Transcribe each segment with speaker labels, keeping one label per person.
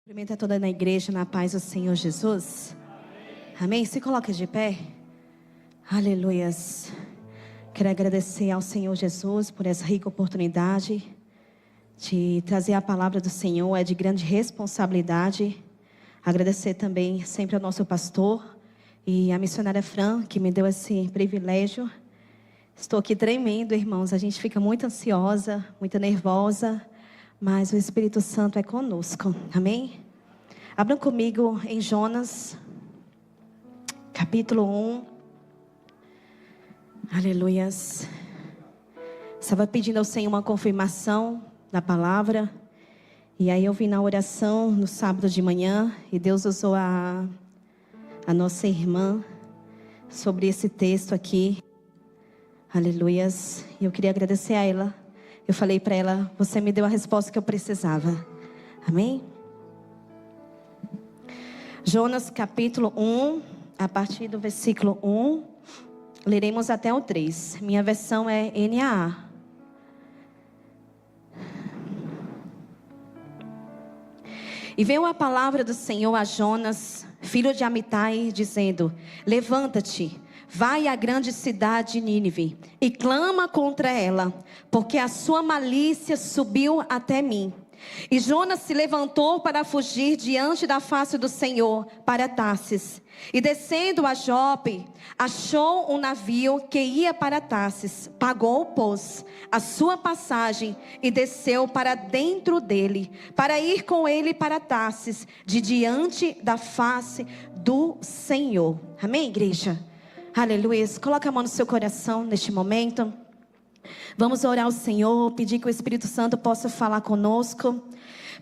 Speaker 1: Cumprimenta toda na igreja, na paz do Senhor Jesus. Amém? Se coloca de pé. Aleluias. Quero agradecer ao Senhor Jesus por essa rica oportunidade de trazer a palavra do Senhor. É de grande responsabilidade. Agradecer também sempre ao nosso pastor e à missionária Fran, que me deu esse privilégio. Estou aqui tremendo, irmãos. A gente fica muito ansiosa, muito nervosa, mas o Espírito Santo é conosco. Amém? Abram comigo em Jonas, capítulo 1. Aleluias. Estava pedindo ao Senhor uma confirmação da palavra. E aí eu vim na oração no sábado de manhã. E Deus usou a nossa irmã sobre esse texto aqui. Aleluias. E eu queria agradecer a ela. Eu falei para ela, você me deu a resposta que eu precisava. Amém? Jonas capítulo 1, a partir do versículo 1, leremos até o 3. Minha versão é NAA. E veio a palavra do Senhor a Jonas, filho de Amitai, dizendo: levanta-te, vai à grande cidade de Nínive e clama contra ela, porque a sua malícia subiu até mim. E Jonas se levantou para fugir diante da face do Senhor para Tarsis. E descendo a Jope, achou um navio que ia para Tarsis. Pagou, pois, a sua passagem e desceu para dentro dele, para ir com ele para Tarsis, de diante da face do Senhor. Amém, igreja? Aleluia. Coloca a mão no seu coração neste momento. Vamos orar ao Senhor, pedir que o Espírito Santo possa falar conosco.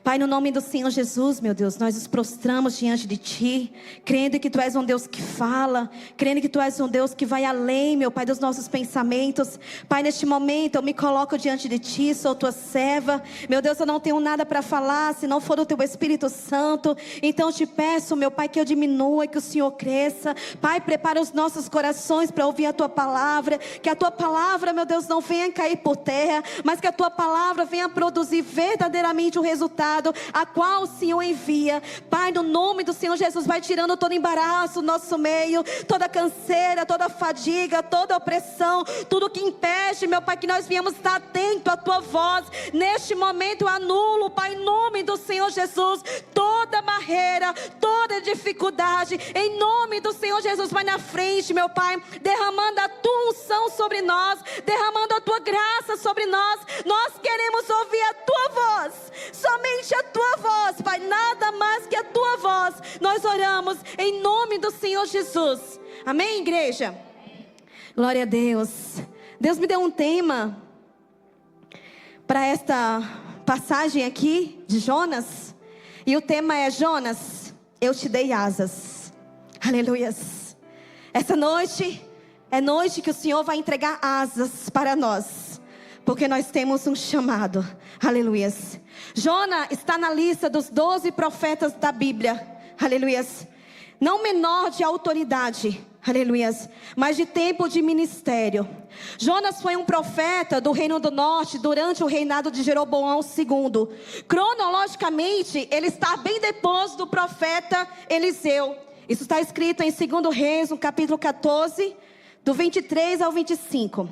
Speaker 1: Pai, no nome do Senhor Jesus, meu Deus, nós nos prostramos diante de Ti, crendo que Tu és um Deus que fala, crendo que Tu és um Deus que vai além, meu Pai, dos nossos pensamentos. Pai, neste momento eu me coloco diante de Ti, sou Tua serva. Meu Deus, eu não tenho nada para falar, se não for o Teu Espírito Santo. Então eu Te peço, meu Pai, que eu diminua e que o Senhor cresça. Pai, prepara os nossos corações para ouvir a Tua palavra, que a Tua palavra, meu Deus, não venha cair por terra, mas que a Tua palavra venha produzir verdadeiramente o resultado a qual o Senhor envia. Pai, no nome do Senhor Jesus, vai tirando todo embaraço do nosso meio, toda canseira, toda fadiga, toda opressão, tudo que impede, meu Pai, que nós viemos estar atento à Tua voz. Neste momento anulo, Pai, em nome do Senhor Jesus, toda barreira, toda dificuldade, em nome do Senhor Jesus. Vai na frente, meu Pai, derramando a Tua unção sobre nós, derramando a Tua graça sobre nós. Nós queremos ouvir a Tua voz, somente a Tua voz, Pai, nada mais que a Tua voz. Nós oramos em nome do Senhor Jesus. Amém, igreja? Glória a Deus. Deus me deu um tema para esta passagem aqui de Jonas. E o tema é: Jonas, eu te dei asas. Aleluias. Essa noite é noite que o Senhor vai entregar asas para nós, porque nós temos um chamado. Aleluias. Jonas está na lista dos 12 profetas da Bíblia. Aleluias. Não menor de autoridade. Aleluias. Mas de tempo de ministério. Jonas foi um profeta do Reino do Norte durante o reinado de Jeroboão II. Cronologicamente, ele está bem depois do profeta Eliseu. Isso está escrito em 2 Reis, no capítulo 14, do 23 ao 25.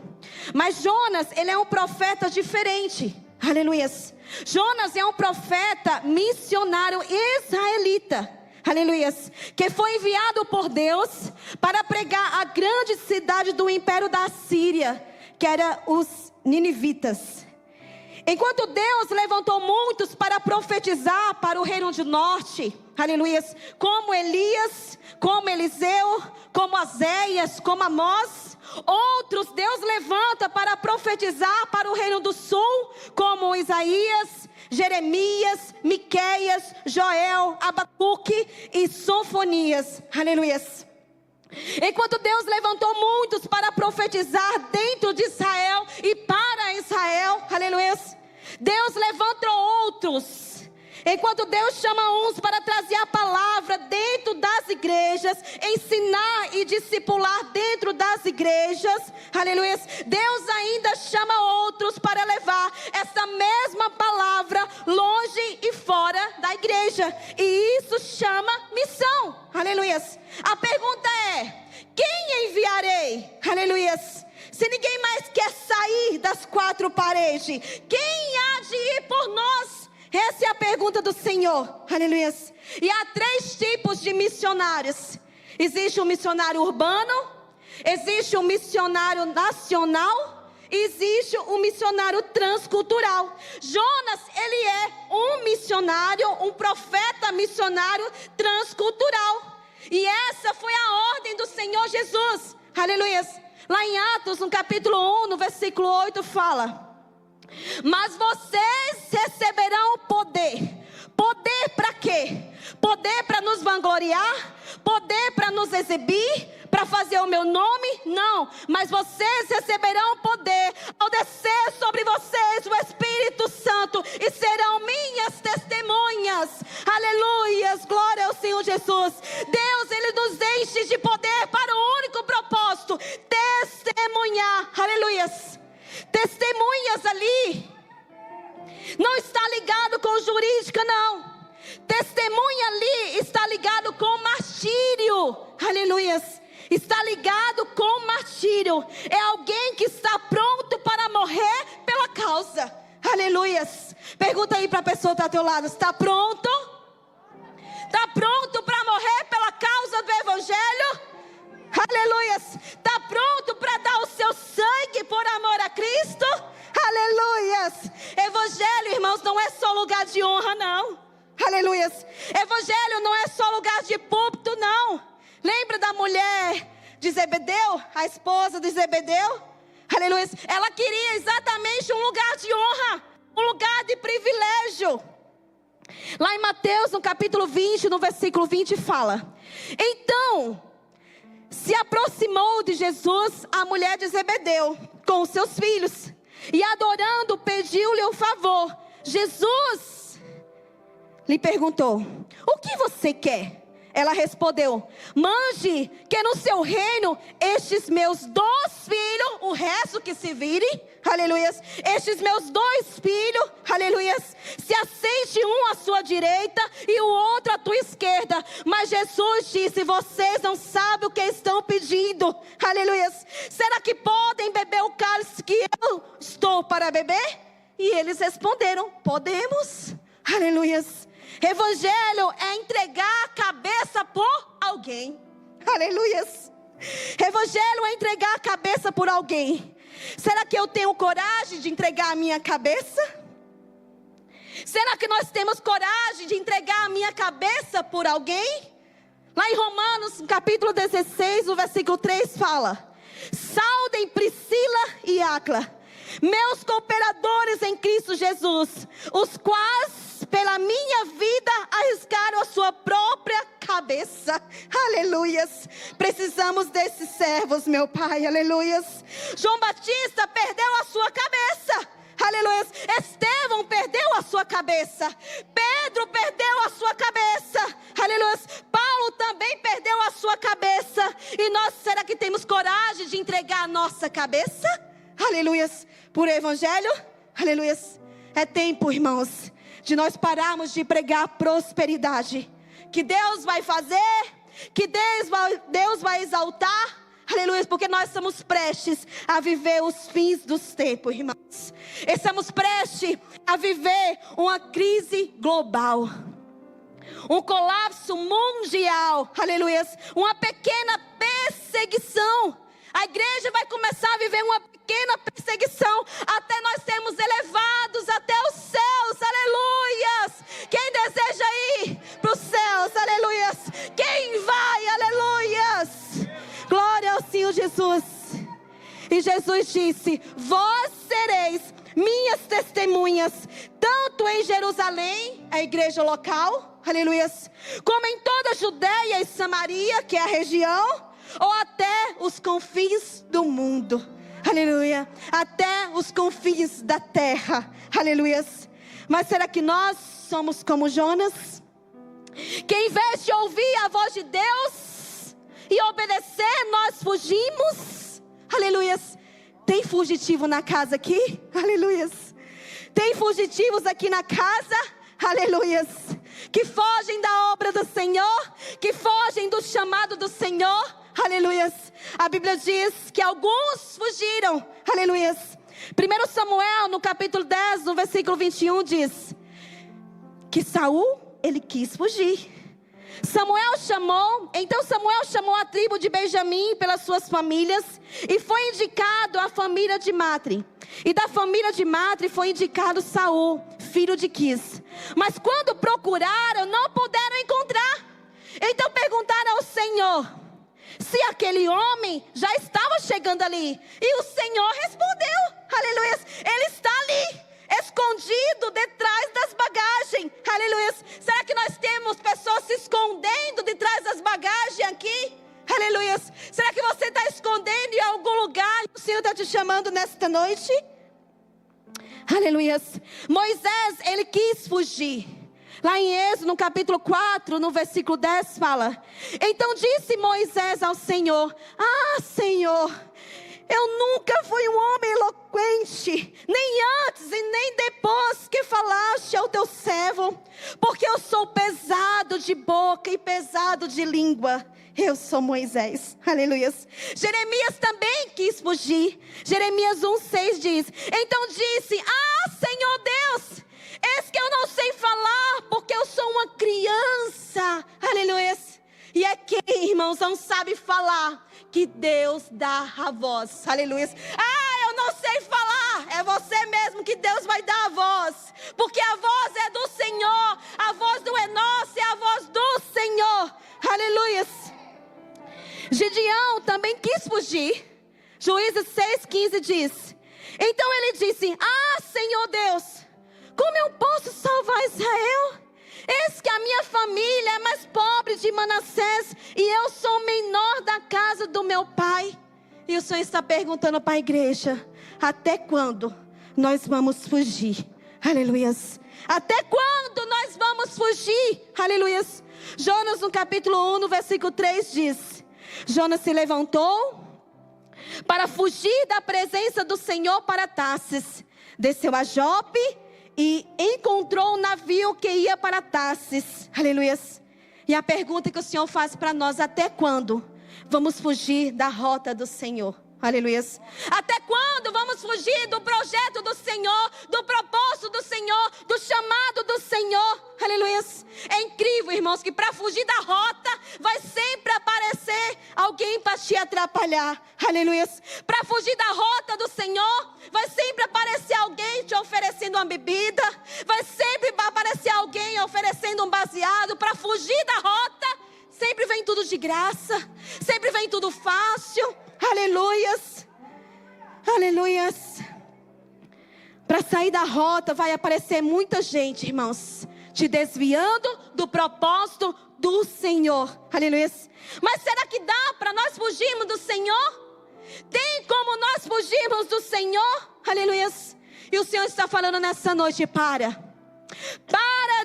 Speaker 1: Mas Jonas, ele é um profeta diferente. Aleluias. Jonas é um profeta missionário israelita. Aleluias. Que foi enviado por Deus para pregar a grande cidade do império da Síria, que era os ninivitas. Enquanto Deus levantou muitos para profetizar para o reino do norte, aleluias, como Elias, como Eliseu, como Aséias, como Amós, outros Deus levanta para profetizar para o reino do sul, como Isaías, Jeremias, Miqueias, Joel, Abacuque e Sofonias. Aleluias. Enquanto Deus levantou muitos para profetizar dentro de Israel e para Israel, aleluia, Deus levanta outros. Enquanto Deus chama uns para trazer a palavra dentro das igrejas, igrejas, ensinar e discipular dentro das igrejas, aleluia. Deus ainda chama outros para levar essa mesma palavra longe e fora da igreja, e isso chama missão, aleluia. A pergunta é: quem enviarei? Aleluia. Se ninguém mais quer sair das quatro paredes, quem há de ir por nós? Essa é a pergunta do Senhor, aleluia. E há três tipos de missionários: existe um missionário urbano, existe um missionário nacional, existe um missionário transcultural. Jonas, ele é um missionário, um profeta missionário transcultural. E essa foi a ordem do Senhor Jesus, aleluia. Lá em Atos, no capítulo 1, no versículo 8, fala: mas vocês receberão poder. Poder para quê? Poder para nos vangloriar? Poder para nos exibir? Para fazer o meu nome? Não, mas vocês receberão poder ao descer sobre vocês o Espírito Santo, e serão minhas testemunhas. Aleluias, glória ao Senhor Jesus. Deus, ele nos enche de poder para o único propósito: testemunhar. Aleluias. Testemunhas ali não está ligado com jurídica, não. Testemunha ali está ligado com martírio. Aleluias. Está ligado com martírio. É alguém que está pronto para morrer pela causa. Aleluias. Pergunta aí para a pessoa que está ao teu lado: está pronto? Está pronto para morrer pela causa do Evangelho? Aleluias. Está pronto para dar o seu sangue por amor a Cristo? Aleluias. Evangelho, irmãos, não é só lugar de honra, não. Aleluias. Evangelho não é só lugar de púlpito, não. Lembra da mulher de Zebedeu, a esposa de Zebedeu? Aleluia. Ela queria exatamente um lugar de honra, um lugar de privilégio. Lá em Mateus, no capítulo 20, no versículo 20, fala: então se aproximou de Jesus a mulher de Zebedeu com os seus filhos, e adorando, pediu-lhe um favor. Jesus lhe perguntou: o que você quer? Ela respondeu: mande que no seu reino estes meus 2 filhos, o resto que se vire, aleluia, estes meus 2 filhos, aleluia, se assente um à sua direita e o outro à tua esquerda. Mas Jesus disse: vocês não sabem o que estão pedindo, aleluia. Será que podem beber o cálice que eu estou para beber? E eles responderam: podemos, aleluia. Evangelho é entregar a cabeça por alguém. Aleluias. Evangelho é entregar a cabeça por alguém. Será que eu tenho coragem de entregar a minha cabeça? Será que nós temos coragem de entregar a minha cabeça por alguém? Lá em Romanos, capítulo 16, o versículo 3 fala: saudem Priscila e Áquila, meus cooperadores em Cristo Jesus, os quais pela minha vida arriscaram a sua própria cabeça. Aleluias. Precisamos desses servos, meu Pai. Aleluias. João Batista perdeu a sua cabeça. Aleluias. Estevão perdeu a sua cabeça. Pedro perdeu a sua cabeça. Aleluias. Paulo também perdeu a sua cabeça. E nós, será que temos coragem de entregar a nossa cabeça? Aleluias. Por evangelho? Aleluias. É tempo, irmãos, de nós pararmos de pregar prosperidade, que Deus vai fazer, que Deus vai exaltar, aleluia, porque nós estamos prestes a viver os fins dos tempos, irmãos. Estamos prestes a viver uma crise global, um colapso mundial, aleluia, uma pequena perseguição. A igreja vai começar a viver uma pequena perseguição, até nós sermos elevados até os céus, aleluias. Quem deseja ir para os céus, aleluias? Quem vai, aleluias? Glória ao Senhor Jesus. E Jesus disse: vós sereis minhas testemunhas, tanto em Jerusalém, a igreja local, aleluias, como em toda a Judeia e Samaria, que é a região, ou até os confins do mundo, aleluia, até os confins da terra, aleluia. Mas será que nós somos como Jonas, que em vez de ouvir a voz de Deus, e obedecer, nós fugimos. Aleluias. Tem fugitivo na casa aqui? Aleluias. Tem fugitivos aqui na casa? Aleluias. Que fogem da obra do Senhor, que fogem do chamado do Senhor. Aleluias. A Bíblia diz que alguns fugiram. Aleluias. 1 Samuel, no capítulo 10, no versículo 21, diz que Saul, ele quis fugir. Então Samuel chamou a tribo de Benjamim pelas suas famílias, e foi indicado a família de Matri. E da família de Matri foi indicado Saul, filho de Quis. Mas quando procuraram, não puderam encontrar. Então perguntaram ao Senhor se aquele homem já estava chegando ali. E o Senhor respondeu, aleluia, ele está ali, escondido detrás das bagagens. Aleluia. Será que nós temos pessoas se escondendo detrás das bagagens aqui? Aleluia. Será que você está escondendo em algum lugar e o Senhor está te chamando nesta noite? Aleluia. Moisés, ele quis fugir. Lá em Êxodo, no capítulo 4, no versículo 10, fala: então disse Moisés ao Senhor: ah, Senhor, eu nunca fui um homem eloquente, nem antes e nem depois que falaste ao teu servo, porque eu sou pesado de boca e pesado de língua. Eu sou Moisés, aleluia. Jeremias também quis fugir. Jeremias 1,6 diz: então disse: ah, Senhor Deus, eis que eu não sei falar, porque eu sou uma criança. Aleluia. E é quem, irmãos, não sabe falar, que Deus dá a voz. Aleluia. Ah, eu não sei falar. É você mesmo que Deus vai dar a voz, porque a voz é do Senhor. A voz não é nossa, é a voz do Senhor. Aleluia. Gideão também quis fugir. Juízes 6,15 diz: então ele disse: ah, Senhor Deus, como eu posso salvar Israel? Eis que a minha família é mais pobre de Manassés, e eu sou o menor da casa do meu pai. E o Senhor está perguntando para a igreja: até quando nós vamos fugir? Aleluias. Até quando nós vamos fugir? Aleluias. Jonas, no capítulo 1, no versículo 3 diz: Jonas se levantou para fugir da presença do Senhor para Tarsis. Desceu a Jope e encontrou um navio que ia para Tarsis. Aleluia. E a pergunta que o Senhor faz para nós: até quando vamos fugir da rota do Senhor? Aleluia. Até quando vamos fugir do projeto do Senhor, do propósito do Senhor, do chamado do Senhor? Aleluia. É incrível, irmãos, que para fugir da rota vai sempre aparecer alguém para te atrapalhar. Aleluia. Para fugir da rota do Senhor, vai sempre aparecer alguém te oferecendo uma bebida, vai sempre aparecer alguém oferecendo um baseado. Para fugir da rota, sempre vem tudo de graça, sempre vem tudo fácil. Aleluias, aleluias. Para sair da rota vai aparecer muita gente, irmãos, te desviando do propósito do Senhor. Aleluias. Mas será que dá para nós fugirmos do Senhor? Tem como nós fugirmos do Senhor? Aleluias. E o Senhor está falando nessa noite: para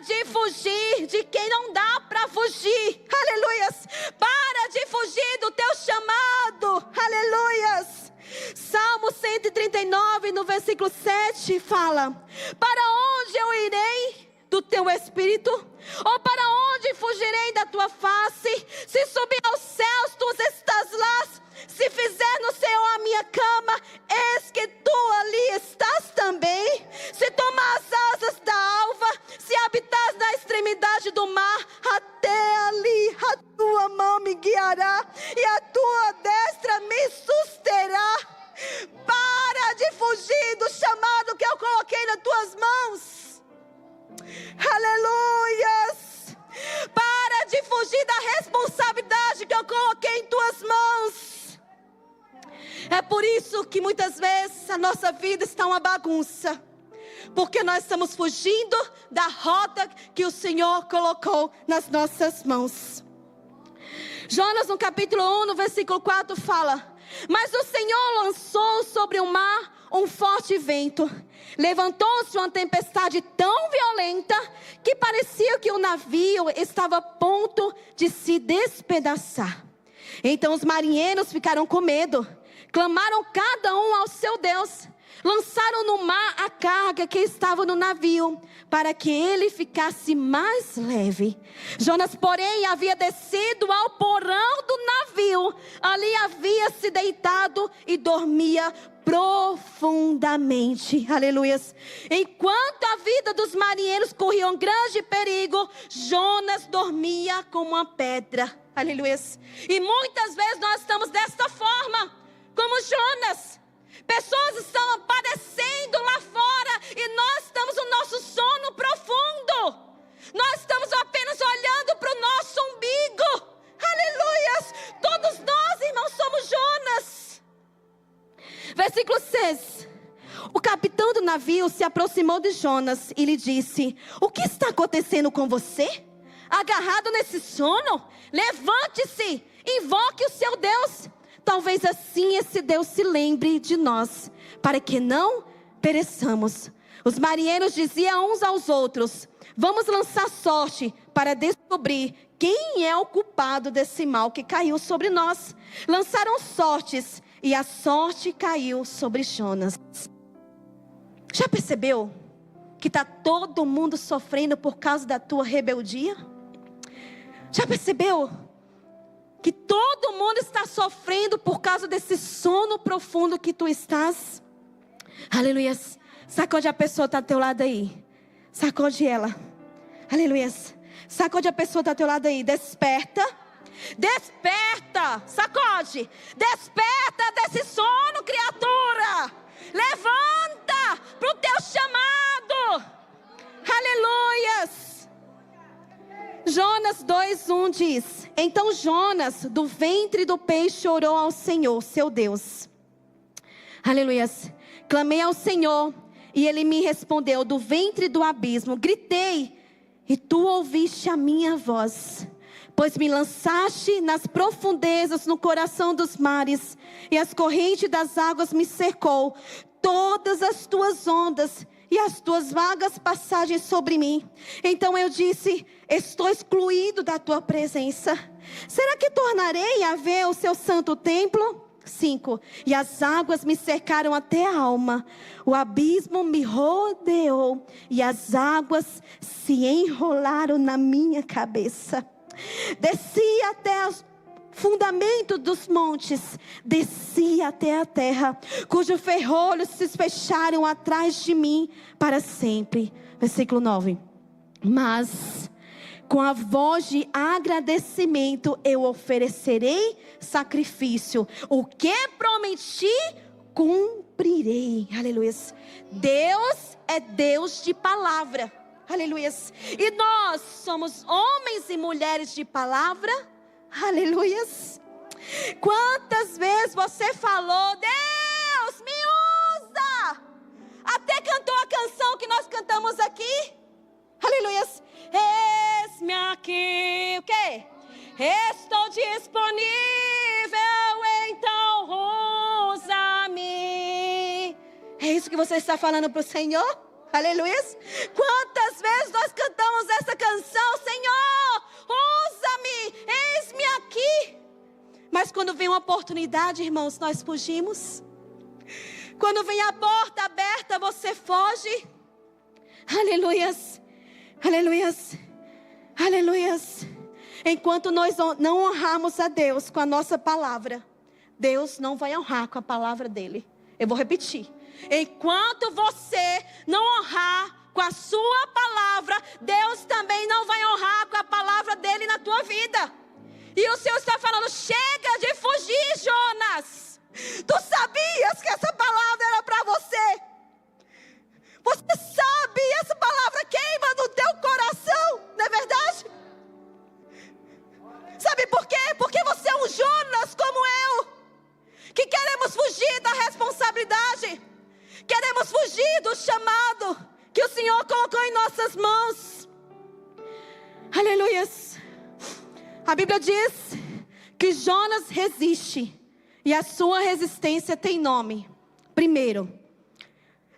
Speaker 1: de fugir de quem não dá para fugir. Aleluias. Para de fugir do teu chamado. Aleluias. Salmo 139, no versículo 7 fala: para onde eu irei do teu espírito? Ou para onde fugirei da tua face? Se subir aos céus, tu estás lá. Se fizer no Senhor a minha cama, eis que tu ali estás também. Se tomar as asas da alva, se habitas na extremidade do mar, até ali a tua mão me guiará e a tua destra me susterá. Para de fugir do chamado que eu coloquei nas tuas mãos. Aleluias. Para de fugir da responsabilidade que eu coloquei em tuas mãos. É por isso que muitas vezes a nossa vida está uma bagunça, porque nós estamos fugindo da rota que o Senhor colocou nas nossas mãos. Jonas, no capítulo 1, no versículo 4 fala: mas o Senhor lançou sobre o mar um forte vento. Levantou-se uma tempestade tão violenta que parecia que o navio estava a ponto de se despedaçar. Então os marinheiros ficaram com medo, clamaram cada um ao seu Deus, lançaram no mar a carga que estava no navio, para que ele ficasse mais leve. Jonas, porém, havia descido ao porão do navio, ali havia se deitado e dormia profundamente. Aleluias. Enquanto a vida dos marinheiros corria um grande perigo, Jonas dormia como uma pedra. Aleluias. E muitas vezes nós estamos desta forma, como Jonas. Pessoas estão padecendo lá fora e nós estamos no nosso sono profundo. Nós estamos apenas olhando para o nosso umbigo. Aleluias. Todos nós, irmãos, somos Jonas. Versículo 6. O capitão do navio se aproximou de Jonas e lhe disse: o que está acontecendo com você? Agarrado nesse sono? Levante-se, invoque o seu Deus. Talvez assim esse Deus se lembre de nós, para que não pereçamos. Os marinheiros diziam uns aos outros: vamos lançar sorte para descobrir quem é o culpado desse mal que caiu sobre nós. Lançaram sortes e a sorte caiu sobre Jonas. Já percebeu que está todo mundo sofrendo por causa da tua rebeldia? Já percebeu que todo mundo está sofrendo por causa desse sono profundo que tu estás? Aleluia. Sacode a pessoa que está ao teu lado aí. Sacode ela. Aleluia. Sacode a pessoa que está ao teu lado aí. Desperta. Desperta. Sacode. Desperta desse sono, criatura. Levanta para o teu chamado. Aleluias. Jonas 2:1 diz: então Jonas do ventre do peixe orou ao Senhor, seu Deus. Aleluias. Clamei ao Senhor e ele me respondeu do ventre do abismo. Gritei e tu ouviste a minha voz. Pois me lançaste nas profundezas, no coração dos mares, e as correntes das águas me cercou. Todas as tuas ondas e as tuas vagas passagens sobre mim. Então eu disse: estou excluído da tua presença. Será que tornarei a ver o seu santo templo? 5. E as águas me cercaram até a alma. O abismo me rodeou e as águas se enrolaram na minha cabeça. Desci até os fundamentos dos montes, desci até a terra, cujos ferrolhos se fecharam atrás de mim para sempre. Versículo 9. Mas com a voz de agradecimento eu oferecerei sacrifício. O que prometi, cumprirei. Aleluia. Deus é Deus de palavra. Aleluia. E nós somos homens e mulheres de palavra. Aleluia. Quantas vezes você falou: Deus, me usa. Até cantou a canção que nós cantamos aqui. Aleluia. Eis-me aqui. O quê? Estou disponível, então usa-me. É isso que você está falando para o Senhor? Aleluia. Quantas vezes nós cantamos essa canção: Senhor, usa-me, eis-me aqui. Mas quando vem uma oportunidade, irmãos, nós fugimos. Quando vem a porta aberta, você foge. Aleluia. Aleluia. Aleluia. Enquanto nós não honrarmos a Deus com a nossa palavra, Deus não vai honrar com a palavra dele. Eu vou repetir. Enquanto você não honrar com a sua palavra, Deus também não vai honrar com a palavra dele na tua vida. E o Senhor está falando: chega de fugir, Jonas. Tu sabias que essa palavra era para você? Você sabe, essa palavra queima no teu coração, não é verdade? Sabe por quê? Porque você é um Jonas como eu, que queremos fugir da responsabilidade, queremos fugir do chamado que o Senhor colocou em nossas mãos. Aleluia. A Bíblia diz que Jonas resiste, e a sua resistência tem nome. Primeiro,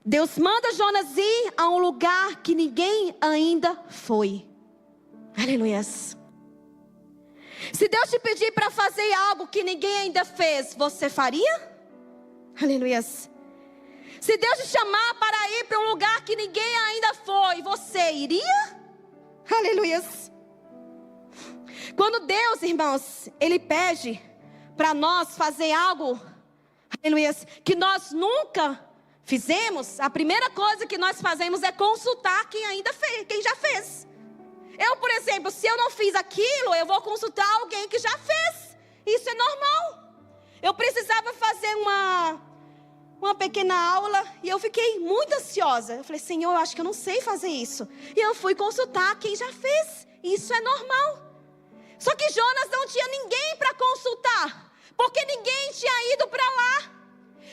Speaker 1: Deus manda Jonas ir a um lugar que ninguém ainda foi. Aleluia. Se Deus te pedir para fazer algo que ninguém ainda fez, você faria? Aleluias. Se Deus te chamar para ir para um lugar que ninguém ainda foi, você iria? Aleluias. Quando Deus, irmãos, Ele pede para nós fazer algo, aleluias, que nós nunca fizemos, a primeira coisa que nós fazemos é consultar quem ainda fez, quem já fez. Eu, por exemplo, se eu não fiz aquilo, eu vou consultar alguém que já fez. Isso é normal. Eu precisava fazer uma pequena aula e eu fiquei muito ansiosa. Eu falei, Senhor, eu acho que eu não sei fazer isso. E eu fui consultar quem já fez. Isso é normal. Só que Jonas não tinha ninguém para consultar, porque ninguém tinha ido para lá.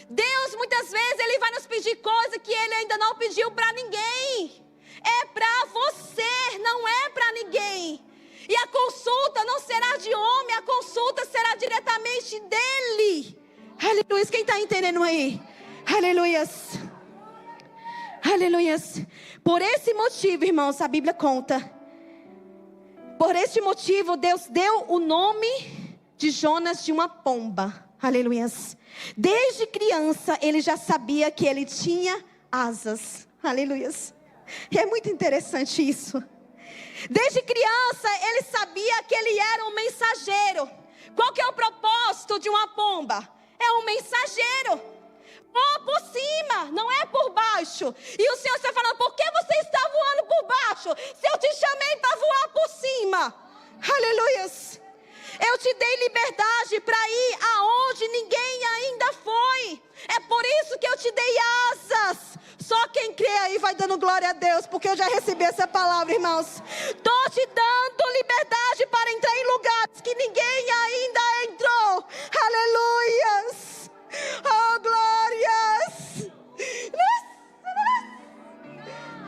Speaker 1: Deus, muitas vezes, Ele vai nos pedir coisa que Ele ainda não pediu para ninguém. É para você, não é para ninguém. E a consulta não será de homem, a consulta será diretamente dEle. Aleluia, quem está entendendo aí? Aleluias. Aleluias. Por esse motivo, irmãos, a Bíblia conta. Por este motivo, Deus deu o nome de Jonas de uma pomba. Aleluias. Desde criança, ele já sabia que ele tinha asas. Aleluias. E é muito interessante isso. Desde criança, ele sabia que ele era um mensageiro. Qual que é o propósito de uma pomba? É um mensageiro. Por cima, não é por baixo. E o Senhor está falando, por que você está voando por baixo? Se eu te chamei para voar por cima. Aleluias. Eu te dei liberdade para ir aonde ninguém ainda foi. É por isso que eu te dei asas. Só quem crê aí vai dando glória a Deus, porque eu já recebi essa palavra, irmãos. Estou te dando liberdade para entrar em lugares que ninguém ainda entrou. Aleluias. Oh, glórias.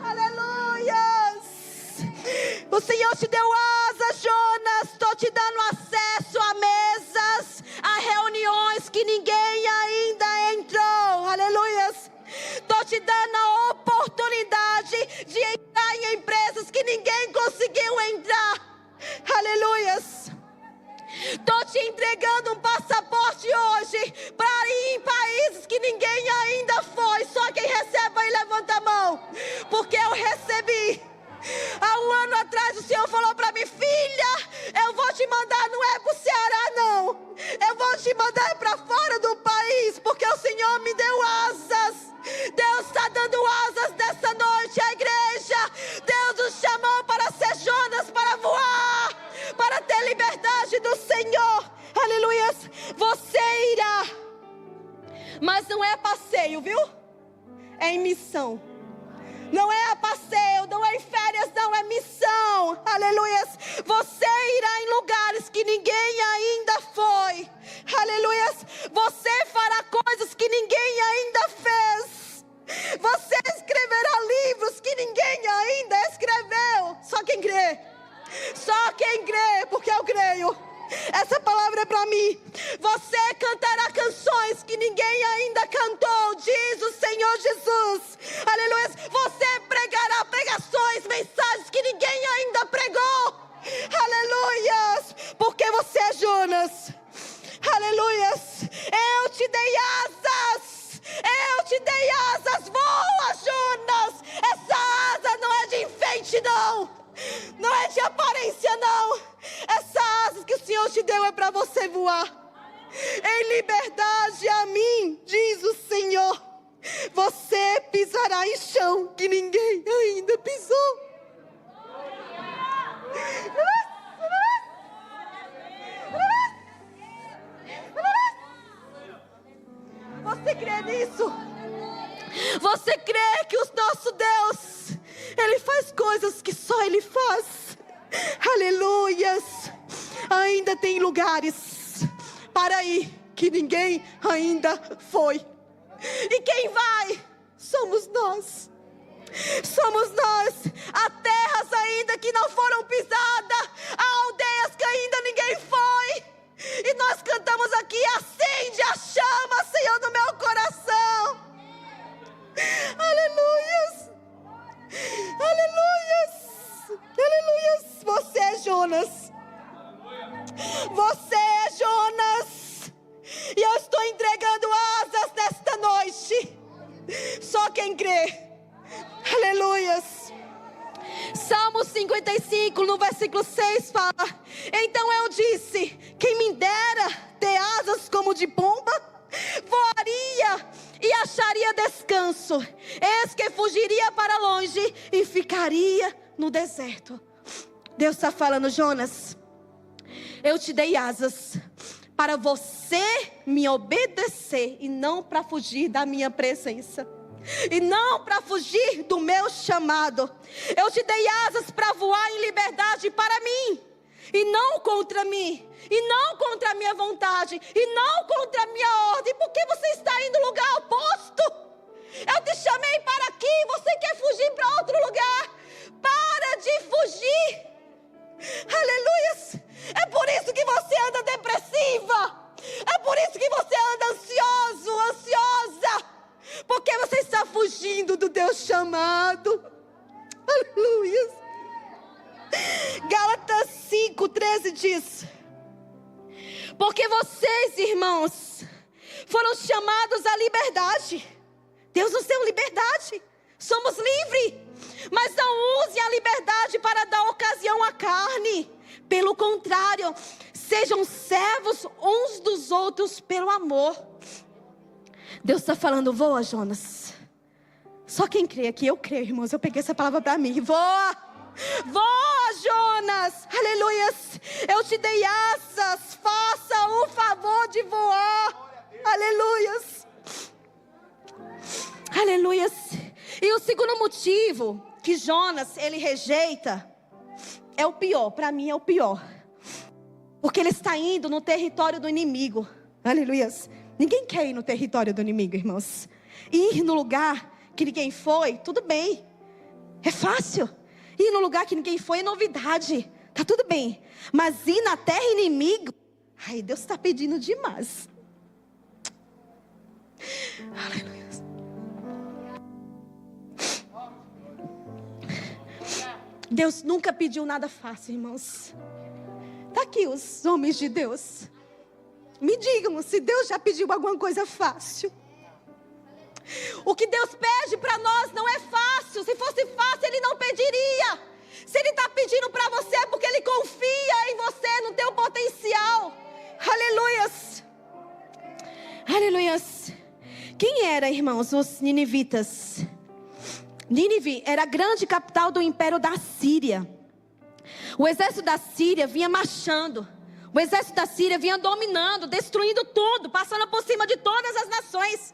Speaker 1: Aleluias. O Senhor te deu asas, Jonas. Estou te dando acesso a mesas, a reuniões que ninguém ainda entrou. Aleluias. Estou te dando a oportunidade de entrar em empresas que ninguém conseguiu entrar. Aleluias. Estou te entregando um passaporte hoje para ir em países que ninguém ainda foi. Só quem recebe aí levanta a mão, porque eu recebi. Há um ano atrás o Senhor falou para mim, filha, eu vou te mandar, não é para o Ceará não, eu vou te mandar para fora do país, porque o Senhor me deu asas. Deus está dando asas nessa noite à igreja. Deus nos chamou para ser Jonas, para voar, para ter liberdade do Senhor. Aleluia. Você irá, mas não é passeio, viu? É em missão. Não é a passeio, não é em férias, não, é missão. Aleluia. Você irá em lugares que ninguém ainda foi. Aleluia. Você fará coisas que ninguém ainda fez. Você escreverá livros que ninguém ainda escreveu. Só quem crê. Só quem crê, porque eu creio. Essa palavra é para mim. Você cantará canções que ninguém ainda cantou, diz o Senhor Jesus. Aleluia. Você pregará pregações, mensagens que ninguém ainda pregou. Aleluia. Porque você é Jonas. Aleluia. Eu te dei asas. Eu te dei asas. Voa, Jonas. Essa asa não é de enfeite, não. Não é de aparência, não. Essa asa que o Senhor te deu é para você voar em liberdade a mim, diz o Senhor. Você pisará em chão que ninguém ainda pisou. Você crê nisso? Você crê que o nosso Deus, Ele faz coisas que só Ele faz? Aleluias. Ainda tem lugares para ir que ninguém ainda foi. E quem vai? Somos nós. Somos nós. Há terras ainda que não foram pisadas. Há aldeias que ainda ninguém foi. E nós cantamos aqui, acende a chama, Senhor, no meu coração. Aleluias. Aleluias. Aleluias. Você é Jonas. Você é Jonas, e eu estou entregando asas nesta noite. Só quem crê. Aleluias. Salmo 55, no versículo 6 fala: então eu disse, quem me dera ter asas como de pomba, voaria e acharia descanso. Eis que fugiria para longe e ficaria no deserto. Deus está falando: Jonas, eu te dei asas para você me obedecer, e não para fugir da minha presença, e não para fugir do meu chamado. Eu te dei asas para voar em liberdade para mim, e não contra mim, e não contra a minha vontade, e não contra a minha ordem. Por que você está indo no lugar oposto? Eu te chamei para aqui, você quer fugir para outro lugar. Para de fugir. Aleluias. É por isso que você anda depressiva. É por isso que você anda ansioso, ansiosa. Porque você está fugindo do Deus chamado. Aleluia. Gálatas 5:13 diz: porque vocês, irmãos, foram chamados à liberdade. Deus nos deu liberdade. Somos livres. Mas não use a liberdade para dar ocasião à carne. Pelo contrário, sejam servos uns dos outros pelo amor. Deus está falando: voa, Jonas. Só quem crê aqui, eu creio, irmãos. Eu peguei essa palavra para mim. Voa, voa, Jonas. Aleluias. Eu te dei asas. Faça o favor de voar. Aleluias. Aleluias. E o segundo motivo que Jonas, ele rejeita, é o pior. Para mim é o pior. Porque ele está indo no território do inimigo. Aleluias. Ninguém quer ir no território do inimigo, irmãos. Ir no lugar que ninguém foi, tudo bem. É fácil. Ir no lugar que ninguém foi é novidade. Tá tudo bem. Mas ir na terra inimigo, ai, Deus está pedindo demais. Aleluia. Deus nunca pediu nada fácil, irmãos. Está aqui os homens de Deus. Me digam se Deus já pediu alguma coisa fácil. O que Deus pede para nós não é fácil. Se fosse fácil, Ele não pediria. Se Ele está pedindo para você, é porque Ele confia em você, no teu potencial. Aleluias. Aleluias. Quem era, irmãos, os ninivitas? Nínive era a grande capital do império da Síria. O exército da Síria vinha marchando. O exército da Síria vinha dominando, destruindo tudo, passando por cima de todas as nações.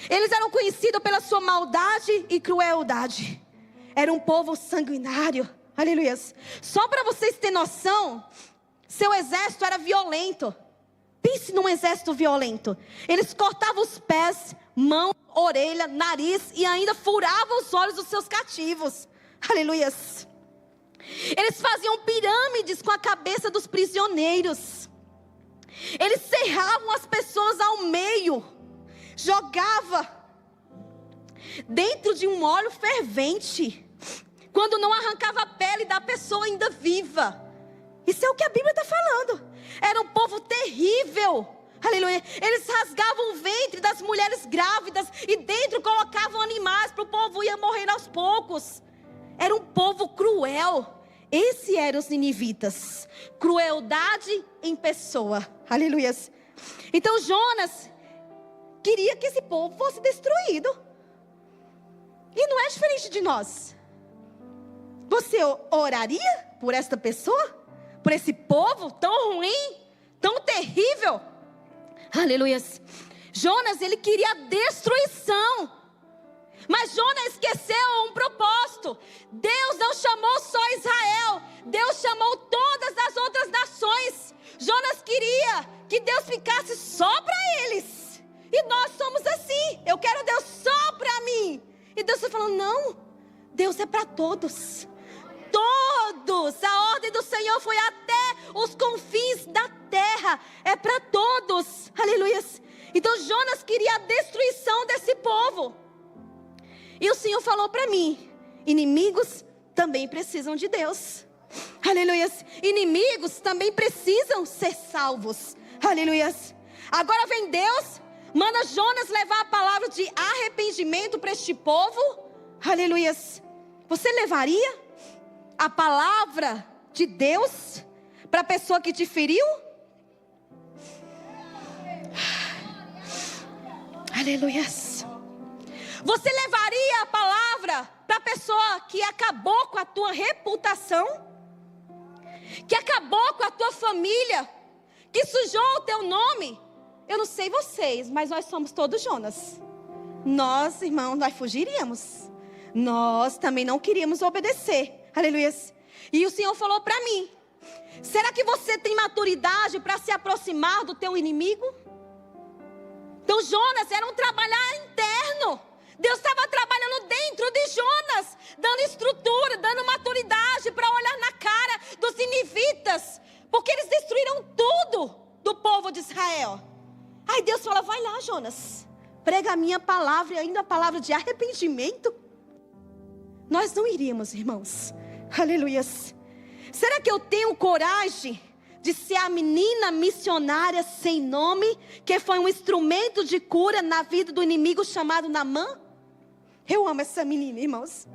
Speaker 1: Eles eram conhecidos pela sua maldade e crueldade. Era um povo sanguinário. Aleluia. Só para vocês terem noção, seu exército era violento. Pense num exército violento. Eles cortavam os pés, mão, orelha, nariz e ainda furavam os olhos dos seus cativos. Aleluias. Eles faziam pirâmides com a cabeça dos prisioneiros. Eles serravam as pessoas ao meio. Jogava dentro de um óleo fervente, quando não arrancava a pele da pessoa ainda viva. Isso é o que a Bíblia está falando. Era um povo terrível. Aleluia. Eles rasgavam o ventre das mulheres grávidas e dentro colocavam animais para o povo ir morrer aos poucos. Era um povo cruel. Esses eram os ninivitas. Crueldade em pessoa. Aleluia. Então Jonas queria que esse povo fosse destruído. E não é diferente de nós. Você oraria por esta pessoa? Por esse povo tão ruim, tão terrível? Aleluia. Jonas, ele queria a destruição. Mas Jonas esqueceu um propósito. Deus não chamou só Israel. Deus chamou todas as outras nações. Jonas queria que Deus ficasse só para eles. E nós somos assim. Eu quero Deus só para mim. E Deus está falando: não, Deus é para todos. Todos. A ordem do Senhor foi até os confins da terra. É para todos. Aleluia. Então Jonas queria a destruição desse povo. E o Senhor falou para mim: inimigos também precisam de Deus. Aleluias. Inimigos também precisam ser salvos. Aleluias. Agora vem Deus, manda Jonas levar a palavra de arrependimento para este povo. Aleluias. Você levaria a palavra de Deus para a pessoa que te feriu? Aleluias. Você levaria a palavra para a pessoa que acabou com a tua reputação? Que acabou com a tua família? Que sujou o teu nome? Eu não sei vocês, mas nós somos todos Jonas. Nós, irmãos, nós fugiríamos. Nós também não queríamos obedecer. Aleluias. E o Senhor falou para mim: será que você tem maturidade para se aproximar do teu inimigo? Então Jonas era um trabalhar interno. Deus estava trabalhando dentro de Jonas, dando estrutura, dando maturidade para olhar na cara dos ninivitas, porque eles destruíram tudo do povo de Israel. Aí Deus fala: vai lá, Jonas, prega a minha palavra, e ainda a palavra de arrependimento. Nós não iríamos, irmãos. Aleluias. Será que eu tenho coragem de ser a menina missionária sem nome, que foi um instrumento de cura na vida do inimigo chamado Naamã? Eu amo essa menina, irmãos.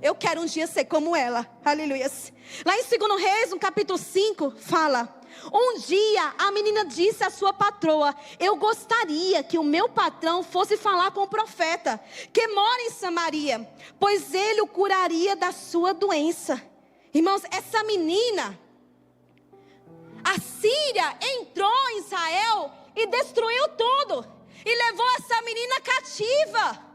Speaker 1: Eu quero um dia ser como ela. Aleluias. Lá em 2 Reis, no capítulo 5, fala: um dia a menina disse à sua patroa: eu gostaria que o meu patrão fosse falar com o profeta que mora em Samaria, pois ele o curaria da sua doença. Irmãos, essa menina, a Síria entrou em Israel e destruiu tudo, e levou essa menina cativa.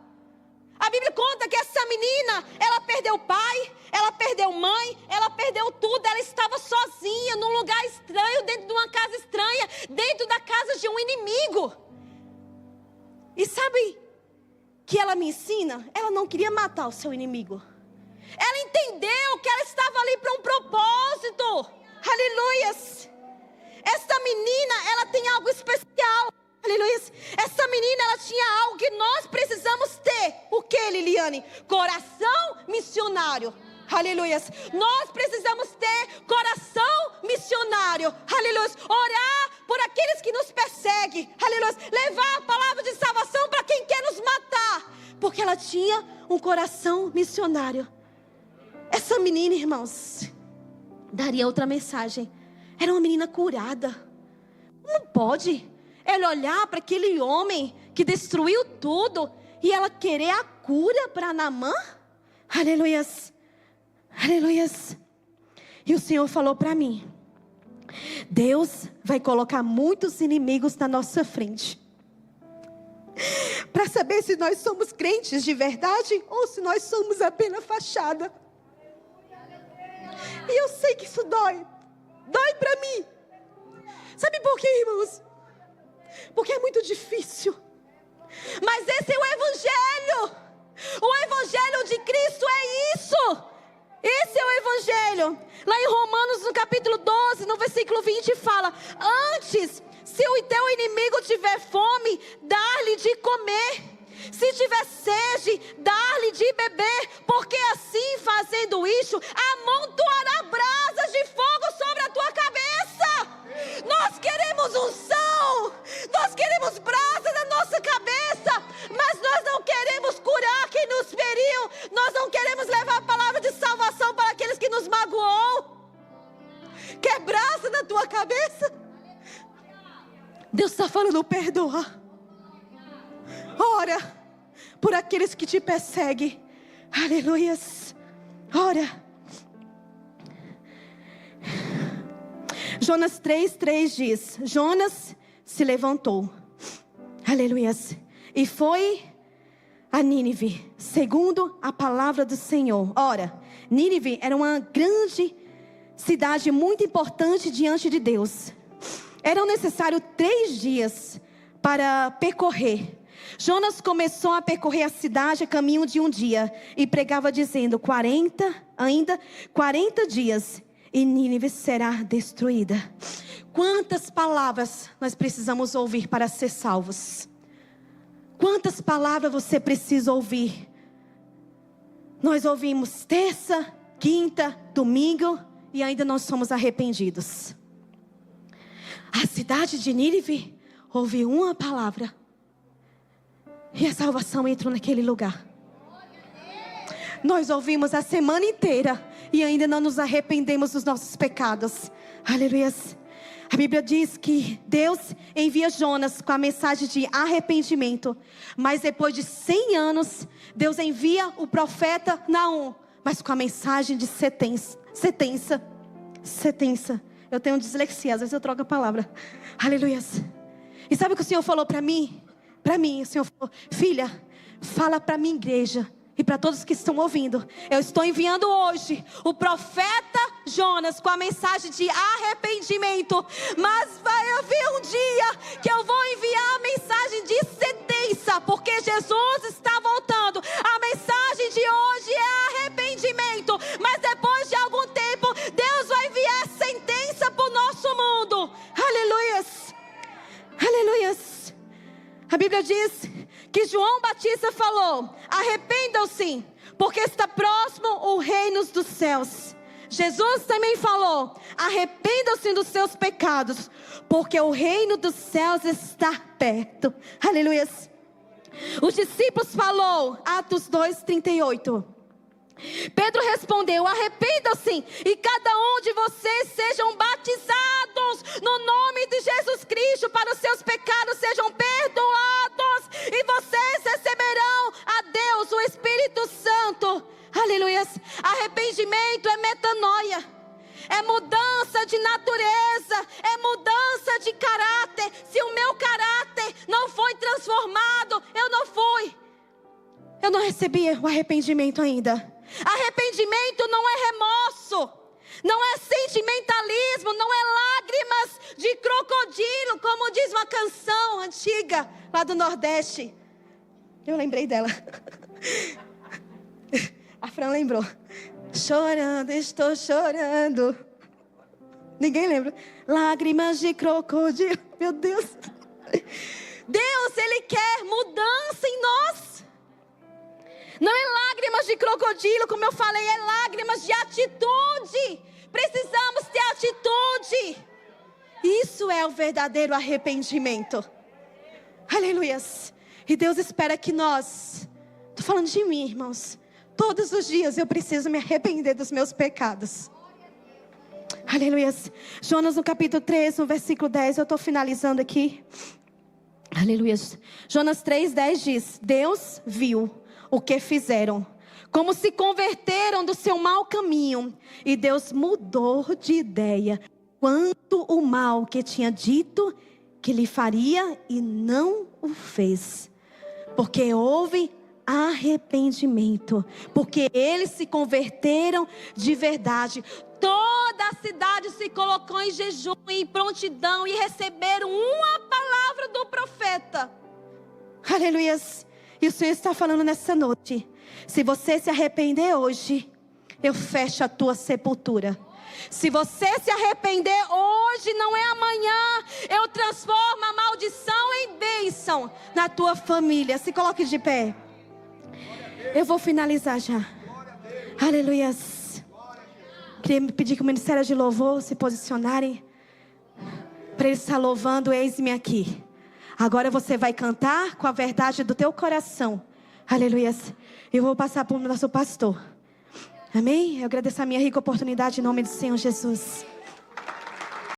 Speaker 1: A Bíblia conta que essa menina, ela perdeu pai, ela perdeu mãe, ela perdeu tudo. Ela estava sozinha, num lugar estranho, dentro de uma casa estranha, dentro da casa de um inimigo. E sabe que ela me ensina? Ela não queria matar o seu inimigo. Ela entendeu que ela estava ali para um propósito. Aleluias. Essa menina, ela tem algo especial. Aleluia. Essa menina, ela tinha algo que nós precisamos ter. O que, Liliane? Coração missionário. Aleluia. Nós precisamos ter coração missionário. Aleluia. Orar por aqueles que nos perseguem. Aleluia. Levar a palavra de salvação para quem quer nos matar. Porque ela tinha um coração missionário. Essa menina, irmãos, daria outra mensagem. Era uma menina curada. Não pode ela olhar para aquele homem que destruiu tudo e ela querer a cura para Naamã? Aleluias. Aleluias. E o Senhor falou para mim: Deus vai colocar muitos inimigos na nossa frente, para saber se nós somos crentes de verdade ou se nós somos apenas fachada. E eu sei que isso dói. Dói para mim. Sabe por quê, irmãos? Porque é muito difícil. Mas esse é o Evangelho. O Evangelho de Cristo é isso. Esse é o Evangelho. Lá em Romanos, no capítulo 12, no versículo 20, fala: antes, se o teu inimigo tiver fome, dá-lhe de comer. Se tiver sede, dá-lhe de beber. Porque assim, fazendo isso, amontoará brasas de fogo sobre a tua cabeça. Nós queremos unção. Nós queremos brasa na nossa cabeça. Mas nós não queremos curar quem nos feriu. Nós não queremos levar a palavra de salvação para aqueles que nos magoou. Quer brasa na tua cabeça? Deus está falando: perdoa. Ora por aqueles que te perseguem. Aleluias. Ora. Jonas 3:3 diz: Jonas se levantou. Aleluias. E foi a Nínive, segundo a palavra do Senhor. Ora, Nínive era uma grande cidade, muito importante diante de Deus. Eram necessários 3 dias para percorrer. Jonas começou a percorrer a cidade a caminho de um dia e pregava dizendo: 40 dias e Nínive será destruída. Quantas palavras nós precisamos ouvir para ser salvos? Quantas palavras você precisa ouvir? Nós ouvimos terça, quinta, domingo e ainda não somos arrependidos. A cidade de Nínive ouviu uma palavra e a salvação entrou naquele lugar. Nós ouvimos a semana inteira e ainda não nos arrependemos dos nossos pecados. Aleluia. A Bíblia diz que Deus envia Jonas com a mensagem de arrependimento. Mas depois de 100 anos, Deus envia o profeta Naum, mas com a mensagem de sentença. Eu tenho dislexia, às vezes eu troco a palavra. Aleluia. E sabe o que o Senhor falou para mim? Para mim, o Senhor falou: filha, fala para a minha igreja e para todos que estão ouvindo. Eu estou enviando hoje o profeta Jonas com a mensagem de arrependimento. Mas vai haver um dia que eu vou enviar a mensagem de sentença, porque Jesus está voltando. A mensagem de hoje é arrependimento, mas depois de algum tempo Deus vai enviar sentença para o nosso mundo. Aleluias, aleluias. A Bíblia diz que João Batista falou: arrependam-se, porque está próximo o reino dos céus. Jesus também falou: arrependam-se dos seus pecados, porque o reino dos céus está perto. Aleluia. Os discípulos falou, Atos 2:38. Pedro respondeu: arrependam-se e cada um de vocês sejam batizados no nome de Jesus Cristo, para os seus pecados sejam perdoados, e vocês receberão a Deus, o Espírito Santo. Aleluia. Arrependimento é metanoia, é mudança de natureza, é mudança de caráter. Se o meu caráter não foi transformado, eu não recebi o arrependimento ainda. Arrependimento não é remorso, não é sentimentalismo, não é lágrimas de crocodilo, como diz uma canção antiga lá do Nordeste. Eu lembrei dela. A Fran lembrou. Chorando, estou chorando. Ninguém lembra? Lágrimas de crocodilo. Meu Deus. Deus, Ele quer mudança em nós. Não é lágrimas de crocodilo, como eu falei, é lágrimas de atitude. Precisamos ter atitude. Isso é o verdadeiro arrependimento. Aleluias. E Deus espera que nós, estou falando de mim, irmãos, todos os dias eu preciso me arrepender dos meus pecados. Aleluias. Jonas no capítulo 3, no versículo 10, eu estou finalizando aqui. Aleluias. Jonas 3:10 diz: Deus viu o que fizeram, como se converteram do seu mau caminho, e Deus mudou de ideia quanto o mal que tinha dito que lhe faria, e não o fez, porque houve arrependimento, porque eles se converteram de verdade. Toda a cidade se colocou em jejum e em prontidão, e receberam uma palavra do profeta. Aleluias. E o Senhor está falando nessa noite: se você se arrepender hoje, eu fecho a tua sepultura. Se você se arrepender hoje, não é amanhã, eu transformo a maldição em bênção na tua família. Se coloque de pé. Eu vou finalizar já. Aleluias. Queria pedir que o Ministério de Louvor se posicionarem, para ele estar louvando. Eis-me aqui. Agora você vai cantar com a verdade do teu coração. Aleluia. Eu vou passar para o nosso pastor. Amém? Eu agradeço a minha rica oportunidade em nome do Senhor Jesus.